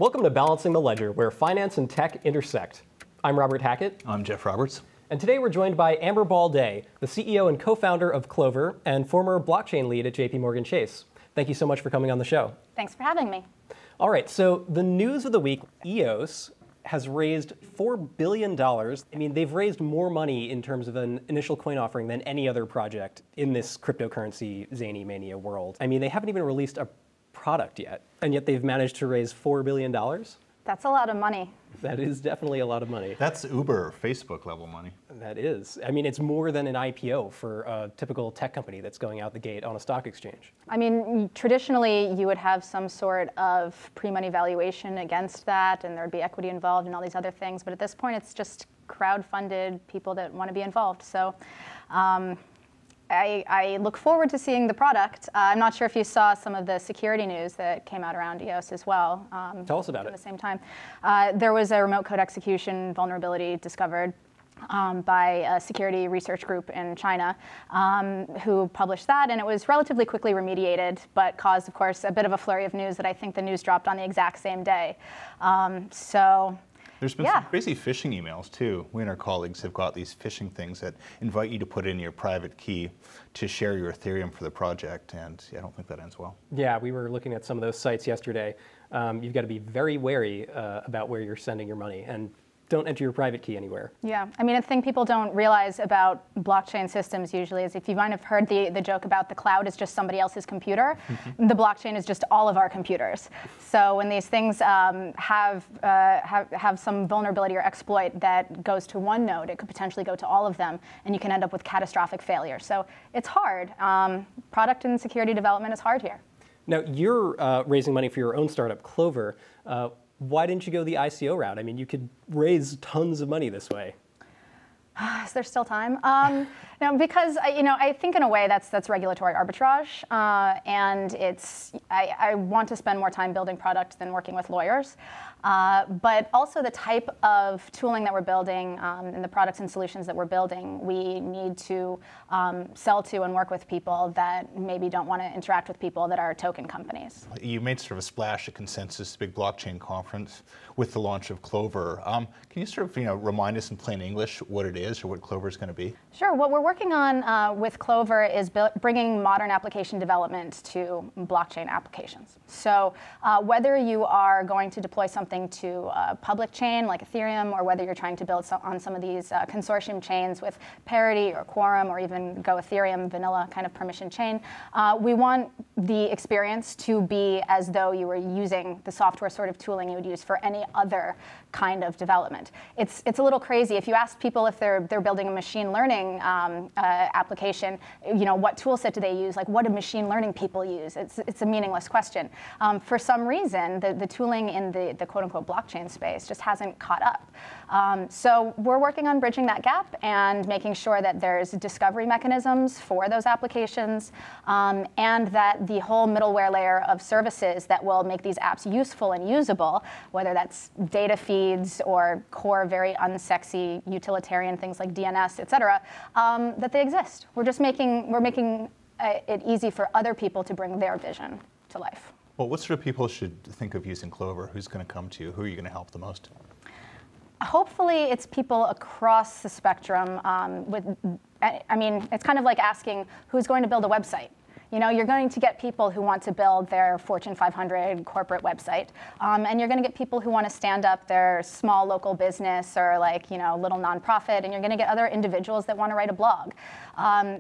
Welcome to Balancing the Ledger, where finance and tech intersect. I'm Robert Hackett. I'm Jeff Roberts. And today we're joined by Amber Baldet, the CEO and co-founder of Clovyr and former blockchain lead at JPMorgan Chase. Thank you so much for coming on the show. Thanks for having me. All right, so the news of the week, EOS has raised $4 billion. I mean, they've raised more money in terms of an initial coin offering than any other project in this cryptocurrency zany mania world. I mean, they haven't even released a product yet, and yet they've managed to raise $4 billion. That's a lot of money. That is definitely a lot of money. That's Uber, Facebook level money. That is. I mean, it's more than an IPO for a typical tech company that's going out the gate on a stock exchange. I mean, traditionally, you would have some sort of pre-money valuation against that, and there'd be equity involved and all these other things. But at this point, it's just crowd-funded people that want to be involved. So I look forward to seeing the product. I'm not sure if you saw some of the security news that came out around EOS as well. Tell us about it. At the same time. There was a remote code execution vulnerability discovered by a security research group in China who published that, and it was relatively quickly remediated, but caused, of course, a bit of a flurry of news that I think the news dropped on the exact same day. There's been some crazy phishing emails, too. We and our colleagues have got these phishing things that invite you to put in your private key to share your Ethereum for the project, and I don't think that ends well. Yeah, we were looking at some of those sites yesterday. You've got to be very wary about where you're sending your money, and don't enter your private key anywhere. Yeah, I mean, a thing people don't realize about blockchain systems usually is, if you might have heard the joke about the cloud is just somebody else's computer, the blockchain is just all of our computers. So when these things have some vulnerability or exploit that goes to one node, it could potentially go to all of them, and you can end up with catastrophic failure. So it's hard. Product and security development is hard here. Now, you're raising money for your own startup, Clovyr. Why didn't you go the ICO route? I mean, you could raise tons of money this way. Is there still time? No, because I think in a way that's regulatory arbitrage, and I want to spend more time building product than working with lawyers. But also the type of tooling that we're building and the products and solutions that we're building, we need to sell to and work with people that maybe don't want to interact with people that are token companies. You made sort of a splash at Consensus, big blockchain conference, with the launch of Clovyr. Can you sort of remind us in plain English what it is or what Clovyr is going to be? Sure. What we're working on with Clovyr is bringing modern application development to blockchain applications. So whether you are going to deploy something to a public chain like Ethereum, or whether you're trying to build on some of these consortium chains with Parity or Quorum, or even go Ethereum vanilla kind of permission chain, we want the experience to be as though you were using the software sort of tooling you would use for any other kind of development. It's a little crazy. If you ask people if they're building a machine learning application, what tool set do they use? Like, what do machine learning people use? It's a meaningless question. For some reason, the tooling in the quote-unquote blockchain space just hasn't caught up. So we're working on bridging that gap and making sure that there's discovery mechanisms for those applications, and that the whole middleware layer of services that will make these apps useful and usable, whether that's data feeds or core, very unsexy utilitarian things like DNS, et cetera, that they exist. We're making it easy for other people to bring their vision to life. Well, what sort of people should think of using Clovyr? Who's going to come to you? Who are you going to help the most? Hopefully, it's people across the spectrum. I mean, it's kind of like asking who's going to build a website. You're going to get people who want to build their Fortune 500 corporate website, and you're going to get people who want to stand up their small local business or little nonprofit, and you're going to get other individuals that want to write a blog.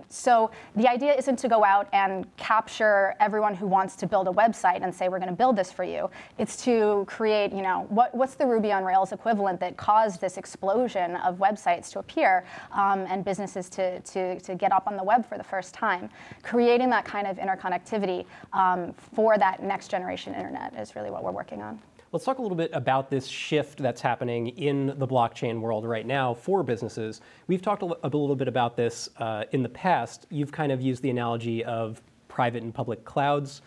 So the idea isn't to go out and capture everyone who wants to build a website and say, we're going to build this for you. It's to create, what's the Ruby on Rails equivalent that caused this explosion of websites to appear and businesses to get up on the web for the first time. Creating that kind of interconnectivity for that next generation internet is really what we're working on. Let's talk a little bit about this shift that's happening in the blockchain world right now for businesses. We've talked a little bit about this in the past. You've kind of used the analogy of private and public clouds.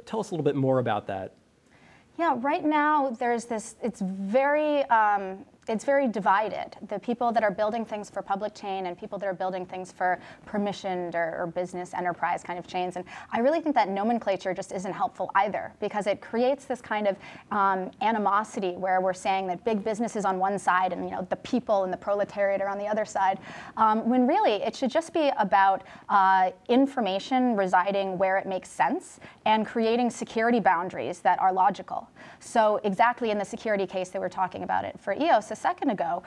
Tell us a little bit more about that. Yeah, right now there's this, it's very it's very divided. The people that are building things for public chain and people that are building things for permissioned or business enterprise kind of chains. And I really think that nomenclature just isn't helpful either, because it creates this kind of animosity where we're saying that big business is on one side and the people and the proletariat are on the other side, when really it should just be about information residing where it makes sense and creating security boundaries that are logical. So exactly in the security case they were talking about it for EOS a second ago,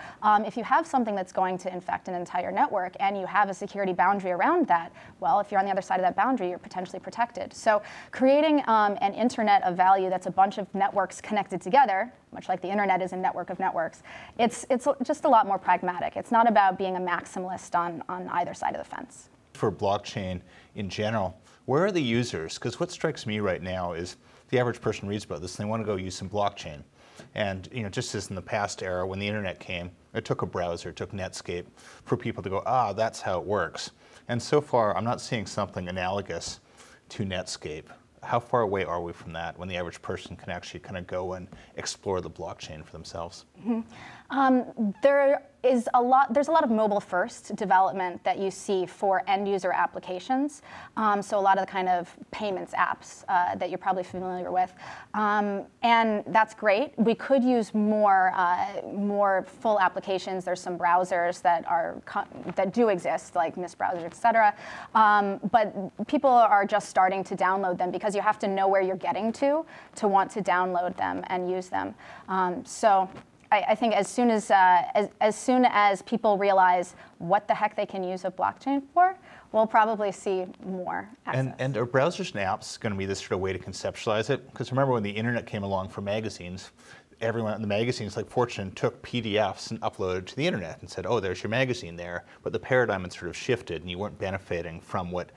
if you have something that's going to infect an entire network and you have a security boundary around that, well, if you're on the other side of that boundary, you're potentially protected. So creating an internet of value that's a bunch of networks connected together, much like the internet is a network of networks, it's just a lot more pragmatic. It's not about being a maximalist on either side of the fence. For blockchain in general, where are the users? Because what strikes me right now is the average person reads about this and they want to go use some blockchain. And just as in the past era when the internet came, it took a browser, it took Netscape for people to go, that's how it works. And so far, I'm not seeing something analogous to Netscape. How far away are we from that when the average person can actually kind of go and explore the blockchain for themselves? Mm-hmm. There's a lot of mobile-first development that you see for end-user applications. So a lot of the kind of payments apps that you're probably familiar with, and that's great. We could use more full applications. There's some browsers that do exist, like Mist browsers, etc. But people are just starting to download them because you have to know where you're getting to want to download them and use them. So I think as soon as people realize what the heck they can use a blockchain for, we'll probably see more access. And are browsers and apps going to be this sort of way to conceptualize it? Because remember when the internet came along for magazines, everyone in the magazines like Fortune took PDFs and uploaded to the internet and said, oh, there's your magazine there. But the paradigm had sort of shifted and you weren't benefiting from what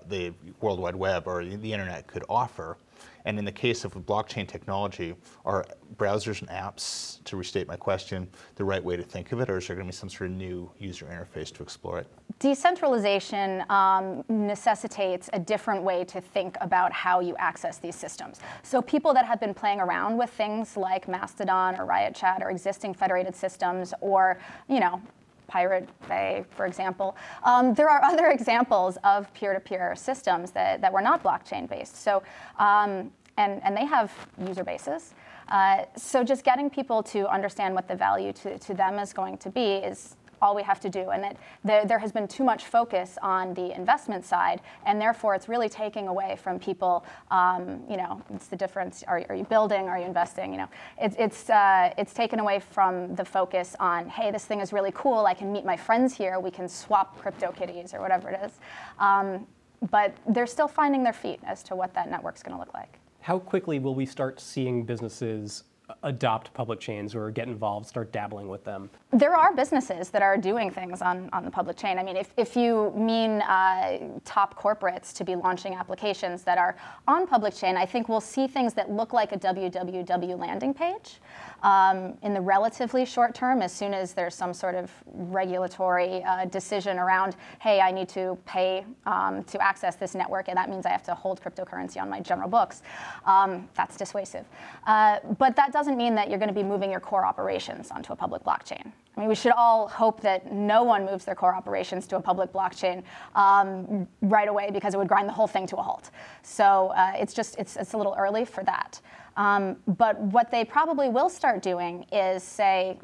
the World Wide Web or the internet could offer. And in the case of blockchain technology, are browsers and apps, to restate my question, the right way to think of it, or is there going to be some sort of new user interface to explore it? Decentralization necessitates a different way to think about how you access these systems. So people that have been playing around with things like Mastodon or Riot Chat or existing federated systems or, Pirate Bay, for example. There are other examples of peer-to-peer systems that were not blockchain-based. So, and they have user bases. So just getting people to understand what the value to them is going to be is all we have to do. And that there has been too much focus on the investment side, and therefore it's really taking away from people, it's the difference, are you building, are you investing, it's taken away from the focus on, hey, this thing is really cool, I can meet my friends here, we can swap CryptoKitties or whatever it is. But they're still finding their feet as to what that network's gonna look like. How quickly will we start seeing businesses adopt public chains or get involved, start dabbling with them? There are businesses that are doing things on the public chain. I mean, if you mean top corporates to be launching applications that are on public chain, I think we'll see things that look like a www landing page in the relatively short term, as soon as there's some sort of regulatory decision around, hey, I need to pay to access this network, and that means I have to hold cryptocurrency on my general books. That's dissuasive. But that doesn't mean that you're going to be moving your core operations onto a public blockchain. I mean, we should all hope that no one moves their core operations to a public blockchain right away, because it would grind the whole thing to a halt. So it's a little early for that. But what they probably will start doing is say,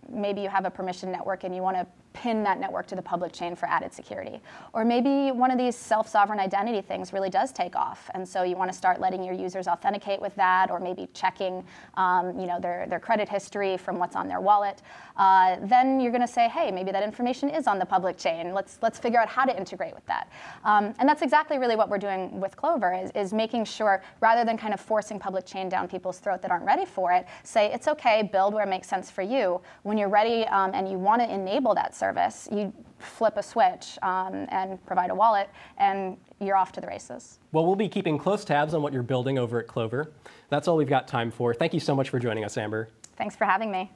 maybe you have a permission network and you want to pin that network to the public chain for added security. Or maybe one of these self-sovereign identity things really does take off, and so you want to start letting your users authenticate with that, or maybe checking their credit history from what's on their wallet. Then you're going to say, hey, maybe that information is on the public chain. Let's figure out how to integrate with that. And that's exactly really what we're doing with Clovyr, is making sure, rather than kind of forcing public chain down people's throat that aren't ready for it, say it's okay, build where it makes sense for you. When you're ready and you want to enable that service, you flip a switch and provide a wallet, and you're off to the races. Well, we'll be keeping close tabs on what you're building over at Clovyr. That's all we've got time for. Thank you so much for joining us, Amber. Thanks for having me.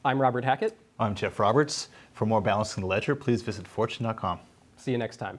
I'm Robert Hackett. I'm Jeff Roberts. For more Balancing the Ledger, please visit fortune.com. See you next time.